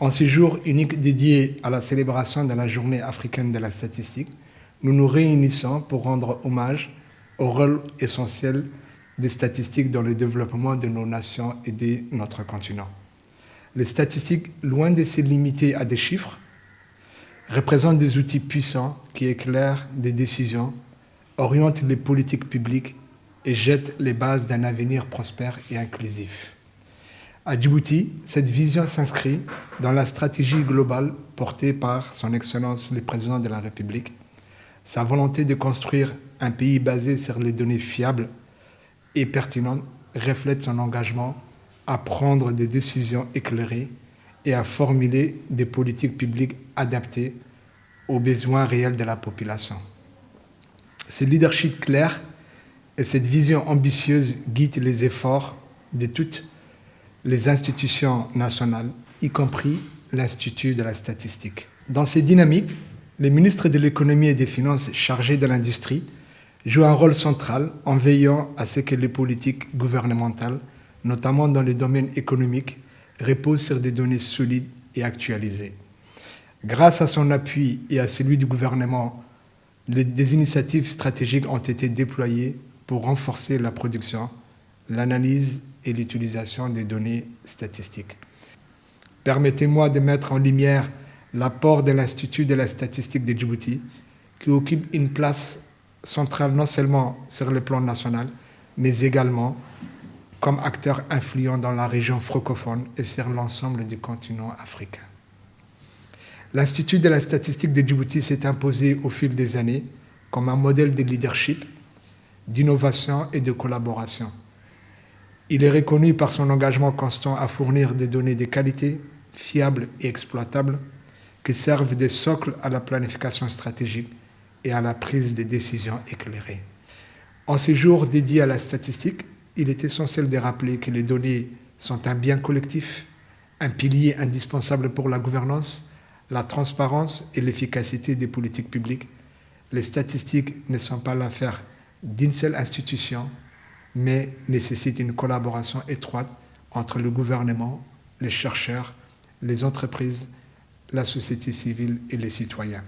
En ce jour unique dédié à la célébration de la Journée africaine de la statistique, nous nous réunissons pour rendre hommage au rôle essentiel des statistiques dans le développement de nos nations et de notre continent. Les statistiques, loin de se limiter à des chiffres, représentent des outils puissants qui éclairent des décisions, orientent les politiques publiques et jettent les bases d'un avenir prospère et inclusif. À Djibouti, cette vision s'inscrit dans la stratégie globale portée par son Excellence le Président de la République. Sa volonté de construire un pays basé sur les données fiables et pertinentes reflète son engagement à prendre des décisions éclairées et à formuler des politiques publiques adaptées aux besoins réels de la population. Ce leadership clair et cette vision ambitieuse guident les efforts de toutes les institutions nationales, y compris l'Institut de la statistique. Dans ces dynamiques, les ministres de l'économie et des finances chargés de l'industrie jouent un rôle central en veillant à ce que les politiques gouvernementales, notamment dans le domaine économique, reposent sur des données solides et actualisées. Grâce à son appui et à celui du gouvernement, des initiatives stratégiques ont été déployées pour renforcer la production, l'analyse et l'utilisation des données statistiques. Permettez-moi de mettre en lumière l'apport de l'Institut de la statistique de Djibouti, qui occupe une place centrale non seulement sur le plan national, mais également comme acteur influent dans la région francophone et sur l'ensemble du continent africain. L'Institut de la statistique de Djibouti s'est imposé au fil des années comme un modèle de leadership, d'innovation et de collaboration. Il est reconnu par son engagement constant à fournir des données de qualité, fiables et exploitables, qui servent de socle à la planification stratégique et à la prise de décisions éclairées. En ces jours dédiés à la statistique, il est essentiel de rappeler que les données sont un bien collectif, un pilier indispensable pour la gouvernance, la transparence et l'efficacité des politiques publiques. Les statistiques ne sont pas l'affaire d'une seule institution, mais nécessitent une collaboration étroite entre le gouvernement, les chercheurs, les entreprises, la société civile et les citoyens.